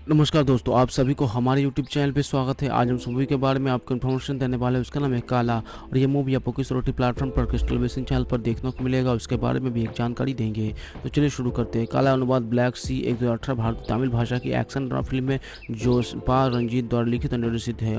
नमस्कार दोस्तों, आप सभी को हमारे यूट्यूब चैनल पे स्वागत है। आज हम इस मूवी के बारे में आपको इन्फॉर्मेशन देने वाले हैं। उसका नाम है काला और ये मूवी आपको किस OTT प्लेटफॉर्म पर किस टेलीविजन चैनल पर देखने को मिलेगा, उसके बारे में भी एक जानकारी देंगे। तो चलिए शुरू करते हैं। काला अनुवाद ब्लैक सी एक 2018 भारतीय तमिल भाषा की एक्शन ड्रामा फिल्म है जो पा रंजीत द्वारा लिखित और निर्देशित है।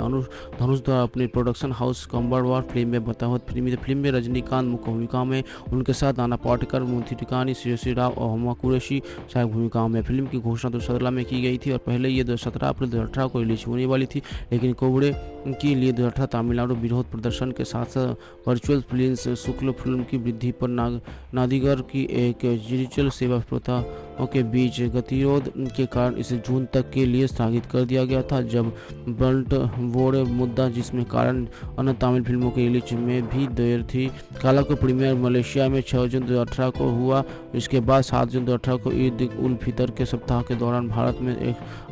धनुष द्वारा अपनी प्रोडक्शन हाउस कंबरवार फिल्म में बताया फिल्म में रजनीकांत मुख्य भूमिका में, उनके साथ नाना पाटेकर, मुथुटिकानी, श्रेयसी राव और हुमा कुरैशी सहायक भूमिकाओं में। फिल्म की घोषणा 2017 में की गई थी और पहले ये 17 अप्रैल 2018 को रिलीज होने वाली थी, लेकिन कोविड के लिए 2018 तमिलनाडु विरोध प्रदर्शन के साथ साथ वर्चुअल प्लेन्स शुक्ल फिल्म की वृद्धि पर नादिगर की एक डिजिटल सेवा प्रथा के बीच गतिरोध के कारण इसे जून तक के लिए स्थगित कर दिया गया था। जब ब्लंट वोड मुद्दा जिसमें कारण अन्य तमिल फिल्मों की रिलीज में भी देर थी। काला को प्रीमियर मलेशिया में 6 जून 2018 को हुआ। इसके बाद 7 जून 2018 को ईद उल फितर के सप्ताह के दौरान भारत में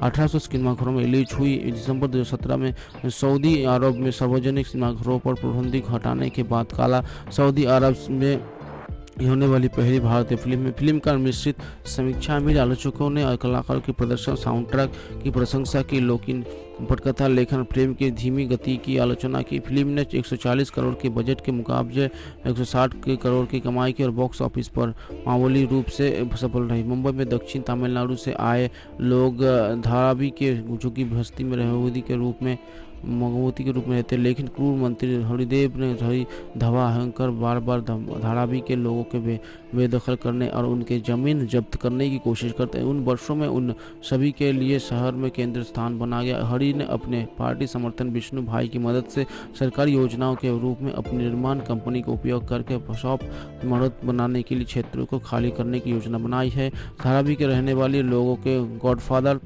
1800 सिनेमाघरों में रिलीज हुई। दिसंबर 2017 में सऊदी अरब में सार्वजनिक सिनेमाघरों पर प्रतिबंध हटाने के बाद काला सऊदी अरब में होने वाली पहली भारतीय फिल्म है। फिल्म का मिश्रित समीक्षा में आलोचकों ने कलाकारों के प्रदर्शन, साउंड ट्रैक की प्रशंसा की, लेकिन पटकथा लेखन प्रेम की धीमी गति की आलोचना की। फिल्म ने 140 करोड़ के बजट के मुकाबले 160 करोड़ की कमाई की और बॉक्स ऑफिस पर मामूली रूप से सफल रही। मुंबई में दक्षिण तमिलनाडु से आए लोग धारावी के जो कि बस्ती में रहोदी के रूप में मगवती के रूप में रहते, लेकिन क्रूर मंत्री हरिदेव ने धवा अहंकार बार बार धारावी के लोगों के बेदखल करने और उनके जमीन जब्त करने की कोशिश करते हैं। उन वर्षों में उन सभी के लिए शहर में केंद्र स्थान बना गया। हरि ने अपने पार्टी समर्थन विष्णु भाई की मदद से सरकारी योजनाओं के रूप में अपनी निर्माण कंपनी का उपयोग करके शॉप इमारत बनाने के लिए क्षेत्रों को खाली करने की योजना बनाई है। धारावी के रहने वाले लोगों के गॉडफादर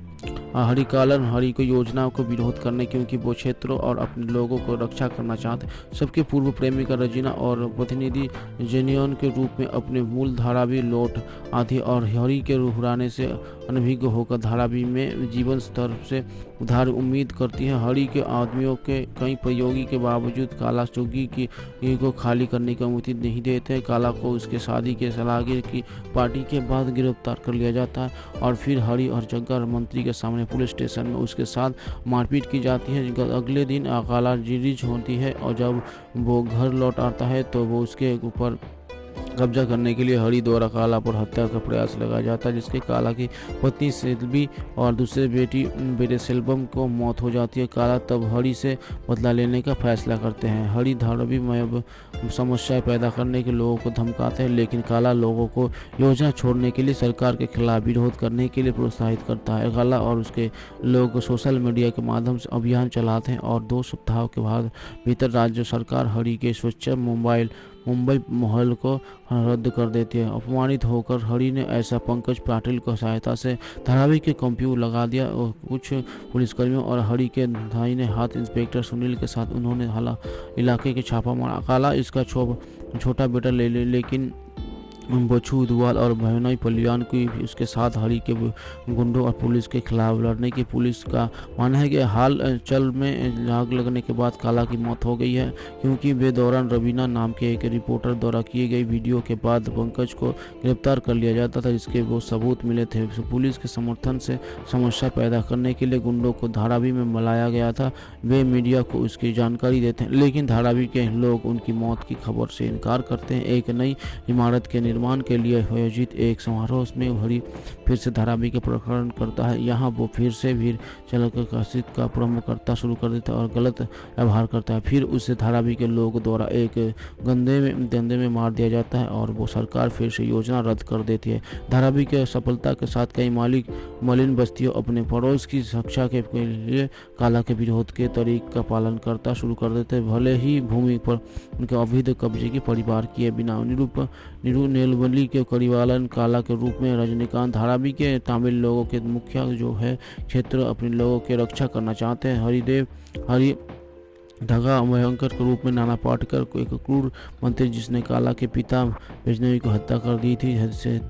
हरिकालन हरि को योजनाओं को विरोध करने क्योंकि वो क्षेत्रों और अपने लोगों को रक्षा करना चाहते। सबके पूर्व प्रेमिका रजीना और प्रतिनिधि जेनियन के रूप में अपने मूल धारावी लौट आती और हरि के रुहराने से अनभिज्ञ होकर धारावी में जीवन स्तर से उधार उम्मीद करती है। हरि के आदमियों के कई प्रयोगी के बावजूद काला चुग्गी की को खाली करने की अनुमति नहीं देते। काला को उसके शादी के सलाहगिर की पार्टी के बाद गिरफ्तार कर लिया जाता है और फिर हरि और जग्गा मंत्री के सामने पुलिस स्टेशन में उसके साथ मारपीट की जाती है। अगले दिन काला रिलीज होती है और जब वो घर लौट आता है तो वो उसके ऊपर कब्जा करने के लिए हरि द्वारा काला पर हत्या का प्रयास लगाया जाता है, जिसके काला की पत्नी सेल्वी और दूसरे बेटे सेल्वम को मौत हो जाती है। काला तब हरि से बदला लेने का फैसला करते हैं। हरि धारावी में समस्याएं पैदा करने के लोगों को धमकाते हैं, लेकिन काला लोगों को योजना छोड़ने के लिए सरकार के खिलाफ विरोध करने के लिए प्रोत्साहित करता है। काला और उसके लोग सोशल मीडिया के माध्यम से अभियान चलाते हैं और 2 सप्ताह के बाद भीतर राज्य सरकार हरि के स्वच्छ मुंबई महल को रद्द कर देती है। अपमानित होकर हरि ने ऐसा पंकज पाटिल की सहायता से धारावी के कंप्यू लगा दिया और कुछ पुलिसकर्मियों और हरि के दाहिने हाथ इंस्पेक्टर सुनील के साथ उन्होंने इलाके के छापा मारा। काला इसका छोटा बेटा लेकिन बच्चू दुआल और भयनई पलियान की उसके साथ हरि के गुंडों और पुलिस के खिलाफ लड़ने की पुलिस का मानना है कि हाल चल में आग लगने के बाद काला की मौत हो गई है, क्योंकि वे दौरान रवीना नाम के एक रिपोर्टर द्वारा किए गए वीडियो के बाद पंकज को गिरफ्तार कर लिया जाता था, जिसके वो सबूत मिले थे। पुलिस के समर्थन से समस्या पैदा करने के लिए गुंडों को धारावी में बुलाया गया था। वे मीडिया को उसकी जानकारी देते हैं, लेकिन धारावी के लोग उनकी मौत की खबर से इनकार करते हैं। एक नई इमारत के निर्माण के लिए आयोजित एक समारोह में हरि फिर से धारावी के प्रकरण करता है। यहाँ वो फिर से भीड़ चलकर काशित का प्रमुख करता शुरू कर देता है और गलत व्यवहार करता है। फिर उसे धारावी के लोगों द्वारा एक गंदे में मार दिया जाता है और वो सरकार फिर से योजना रद्द कर देती है। धारावी के सफलता के साथ कई मलिन बस्तियों अपने पड़ोस की सुरक्षा के लिए काला के विरोध के तरीक का पालन करता शुरू कर देते हैं, भले ही भूमि पर उनके अवैध कब्जे की परिवार किए बिना। नेलवली के करिवालन काला के रूप में रजनीकांत धारावी के तमिल लोगों के मुखिया जो है क्षेत्र अपने लोगों की रक्षा करना चाहते हैं। हरि धागा भयंकर के रूप में नाना पाटेकर को एक क्रूर मंत्री जिसने काला के पिता वैष्णवी को हत्या कर दी थी से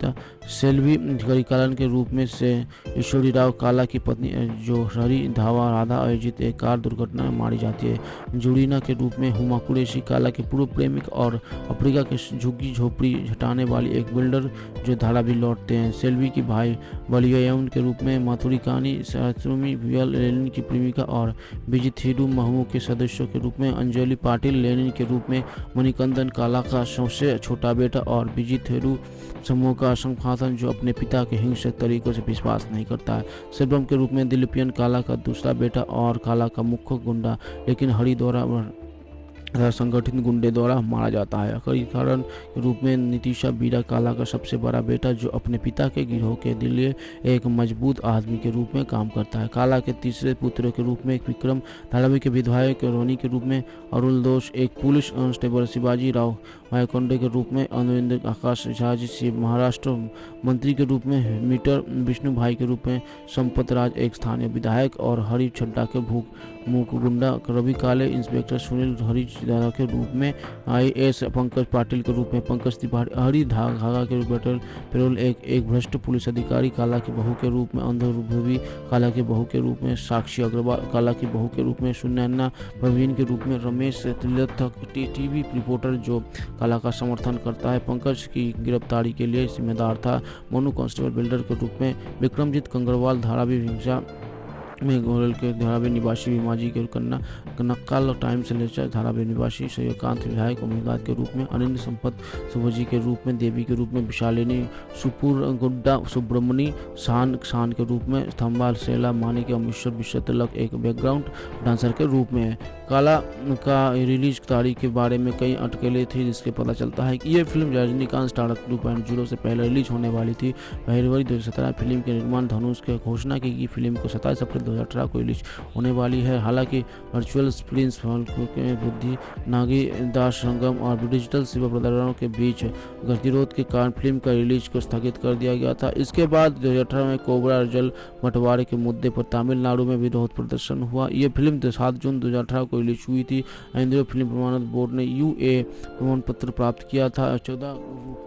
सेल्वी करिकालन के रूप में से ईश्वरी राव काला की पत्नी जो हरी धावा राधा आयोजित एक कार दुर्घटना में मारी जाती है। जुड़ीना के रूप में हुमा कुरैशी काला के पूर्व प्रेमिक और अफ्रीका के झुग्गी झोपड़ी हटाने वाली एक बिल्डर जो धारावी लौटते हैं। सेल्वी की भाई बलियायन के रूप में माथुरी कानी सात्सुमी लेनिन की प्रेमिका और बिजिथिरु महमू के सदस्यों के रूप में अंजलि पाटिल लेनिन के रूप में मणिकंदन काला का सबसे छोटा बेटा और बिजिथिरु समूह का संखासन जो अपने पिता के हिंसक तरीकों से विश्वास नहीं करता है। सेल्वम के रूप में दिलीपियन काला का दूसरा बेटा और काला का मुख्य गुंडा लेकिन हरि द्वारा संगठित गुंडे द्वारा मारा जाता है। कारण के रूप में नीतीशा बीरा काला का सबसे बड़ा बेटा जो अपने पिता के गिरोह के लिए एक मजबूत आदमी के रूप में काम करता है। काला के तीसरे पुत्र के रूप में विक्रम धारावी के विधायक रोनी के रूप में अरुल दोष एक पुलिस कांस्टेबल शिवाजी राव वायकोंडे के रूप में अरविंद आकाश झा जी महाराष्ट्र मंत्री के रूप में मीटर विष्णु भाई के रूप में संपत राज एक स्थानीय विधायक और हरि छड्डा के मुख गुंडा रवि काले इंस्पेक्टर सुनील हरि के रूप में IAS पंकज पाटिल के रूप में पंकज तिवारी हरि धागा के रूप में पेरोल एक भ्रष्ट पुलिस अधिकारी काला की बहू के रूप में अंधभूवी काला की बहू के रूप में साक्षी अग्रवाल काला की बहू के रूप में सुनैना प्रवीण के रूप में रमेश तिलक टीवी रिपोर्टर जो काला का समर्थन करता है पंकज की गिरफ्तारी के लिए जिम्मेदार था। मोनू कांस्टेबल बिल्डर के रूप में विक्रमजीत कंगरवाल धारावी हिंसा में गोरल के धारावी निवासी भीमाजी के कन्ना नक्काल टाइम्स लेकर धारावी निवासी सूर्यकांत विधायक उम्मीदवार के रूप में अनिंद संपत सुभजी के रूप में देवी के रूप में विशालिनी सुपुर गुड्डा सुब्रमणी शान के रूप में स्तंभाल सेला मानिक अमृतसर विश्व तिलक एक बैकग्राउंड डांसर के रूप में। काला का रिलीज तारीख के बारे में कई अटकलें थी जिसके पता चलता है कि ये फिल्म रजनीकांत स्टारडस्ट 2.0 से पहले रिलीज होने वाली थी। फरवरी 2017 फिल्म के निर्माण धनुष की घोषणा की कि फिल्म को 27 अप्रैल 2018 को रिलीज होने वाली है। हालांकि वर्चुअल प्रिंस के बुद्धि नागी दास संगम और डिजिटल सेवा प्रदाताओं के बीच गतिरोध के कारण फिल्म का रिलीज को स्थगित कर दिया गया था। इसके बाद 2018 में कोबरा जल बंटवारे के मुद्दे पर तमिलनाडु में विरोध प्रदर्शन हुआ। यह फिल्म 7 जून 2018 को रिलीज हुई थी। इंद्र फिल्म प्रमाणन बोर्ड ने UA प्रमाण पत्र प्राप्त किया था। 14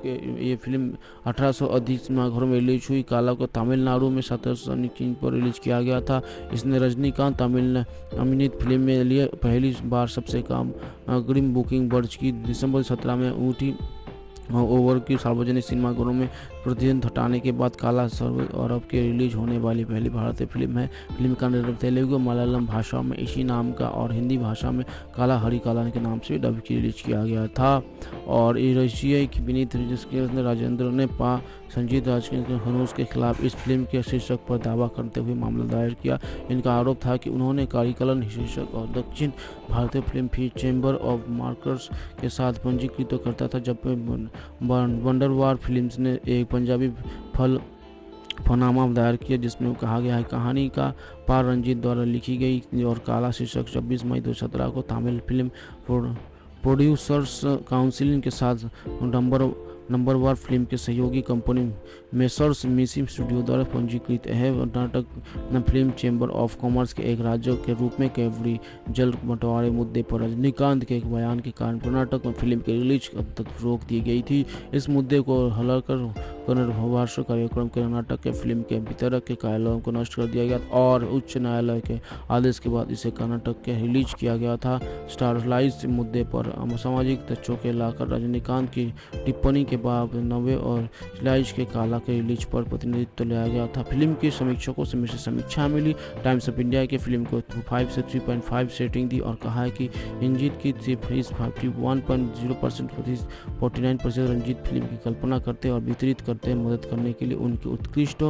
के ये फिल्म 1800 अधिक सिनेमाघरों में रिलीज हुई। काला को तमिलनाडु में 17 पर रिलीज किया गया था। इसने रजनीकांत अभिनीत फिल्म में लिए पहली बार सबसे कम अग्रिम बुकिंग दर्ज की। दिसंबर 17 में ऊटी ओवर की सार्वजनिक सिनेमाघरों में प्रतिबंध हटाने के बाद काला सर्व अरब के रिलीज होने वाली पहली भारतीय फिल्म है। फिल्म का निर्माण तेलुगु मलयालम भाषा में इसी नाम का और हिंदी भाषा में काला हरि काला के नाम से डब की रिलीज किया गया था। और रशिया की विनीत जिसके राजेंद्र ने संजीत राजकीय हनूस के खिलाफ इस फिल्म के शीर्षक पर दावा करते हुए मामला दायर किया। इनका आरोप था कि उन्होंने कारिकलन शीर्षक और दक्षिण भारतीय फिल्म चैम्बर ऑफ मार्कर्स के साथ पंजीकृत करता था जब वंडरवार फिल्म्स ने एक पंजाबी फनामा दायर किया जिसमें कहा गया है कहानी का पार रंजीत द्वारा लिखी गई और काला शीर्षक 26 मई 2017 को तमिल फिल्म प्रोड्यूसर्स काउंसिल के साथ नंबर वार फिल्म के सहयोगी कंपनी मेसर्स मिसी स्टूडियो द्वारा पंजीकृत है। Karnataka film chamber of commerce के एक राज्य के रूप में केवरी जल बंटवारे मुद्दे पर रजनीकांत के एक बयान के कारण कर्नाटक में फिल्म की रिलीज तक रोक दी गई थी। इस मुद्दे को हल कर पुनर्वास कार्यक्रम के कर्नाटक के फिल्म के वितरक के कार्यालयों को नष्ट कर दिया गया और उच्च न्यायालय के आदेश के बाद इसे कर्नाटक के रिलीज किया गया था। स्टारलाइज मुद्दे पर सामाजिक तथ्यों के लाकर रजनीकांत की टिप्पणी के बाद नवे और स्लाइज के काला के रिलीज पर प्रतिनिधित्व लिया गया था। फिल्म की समीक्षकों से मिश्रित समीक्षा मिली। टाइम्स ऑफ इंडिया के फिल्म को 5 से 3.5 रेटिंग दी और कहा है कि रंजीत की 51.0% 49% रंजीत फिल्म की कल्पना करते और वितरित करते मदद करने के लिए उनकी उत्कृष्ट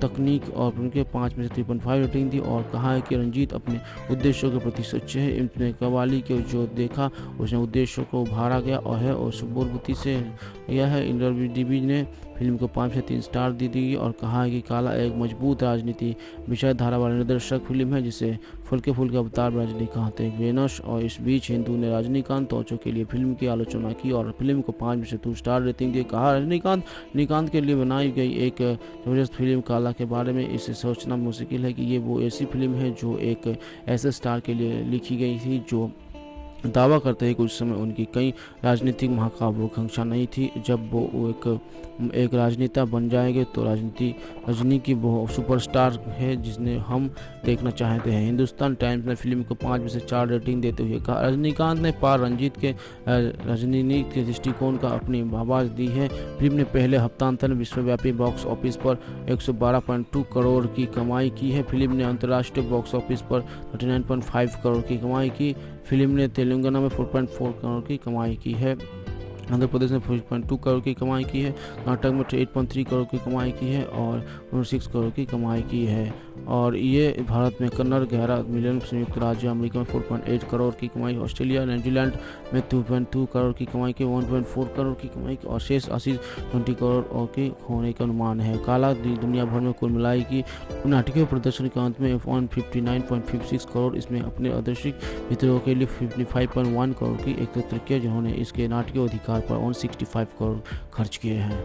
तकनीक और उनके 5 में से 3.5 रेटिंग दी और कहा है कि रंजीत अपने उद्देश्यों के प्रति सच्चे है। इनमें कव्वाली के जो देखा उसने उद्देश्यों को उभारा गया और है और सुबोधबुद्धि से यह है। इंटरव्यू ने फिल्म को 5 से 3 स्टार दी और कहा है कि काला एक मजबूत राजनीति विचारधारा वाला निर्देशक फिल्म है जिसे फुल्के अवतार रजनीकांत एक वेनस और इस बीच हिंदू ने रजनीकांत तोचों के लिए फिल्म की आलोचना की और फिल्म को 5 में से 2 स्टार रेटिंग दी। कहा रजनीकांत के लिए बनाई गई एक जबरदस्त फिल्म काला के बारे में इसे सोचना मुश्किल है कि ये वो ऐसी फिल्म है जो एक ऐसे स्टार के लिए लिखी गई थी जो दावा करते हैं कि उस समय उनकी कई राजनीतिक महत्वाकांक्षा नहीं थी। जब वो एक राजनेता बन जाएंगे तो रजनी की वो सुपरस्टार है जिसने हम देखना चाहते हैं। हिंदुस्तान टाइम्स ने फिल्म को 5 में से 4 रेटिंग देते हुए कहा, रजनीकांत ने पार रंजीत के राजनीतिक के दृष्टिकोण का अपनी आवाज़ दी है। फिल्म ने पहले हफ्तांतर में विश्वव्यापी बॉक्स ऑफिस पर 112.2 करोड़ की कमाई की है। फिल्म ने अंतर्राष्ट्रीय बॉक्स ऑफिस पर 39.5 करोड़ की कमाई की। फिल्म ने तेलंगाना में 4.4 करोड़ की कमाई की है। आंध्र प्रदेश में 4.2 करोड़ की कमाई की है। कर्नाटक में 8.3 करोड़ की कमाई की है और 6 करोड़ की कमाई की है। और ये भारत में कन्नड़ 11 मिलियन, संयुक्त राज्य अमेरिका में 4.8 करोड़ की कमाई, ऑस्ट्रेलिया न्यूजीलैंड में 2.2 करोड़ की कमाई की, 1.4 करोड़ की कमाई की और शेष 20 करोड़ और की होने का अनुमान है। काला दुनिया भर में कुल मिलाई की नाटकीय प्रदर्शन के अंत में 159.56 करोड़ इसमें अपने आदर्शिक मित्रों के लिए 55.1 करोड़ की एकत्र किया, जिन्होंने इसके नाटकीय अधिकार पर 165 करोड़ खर्च किए हैं।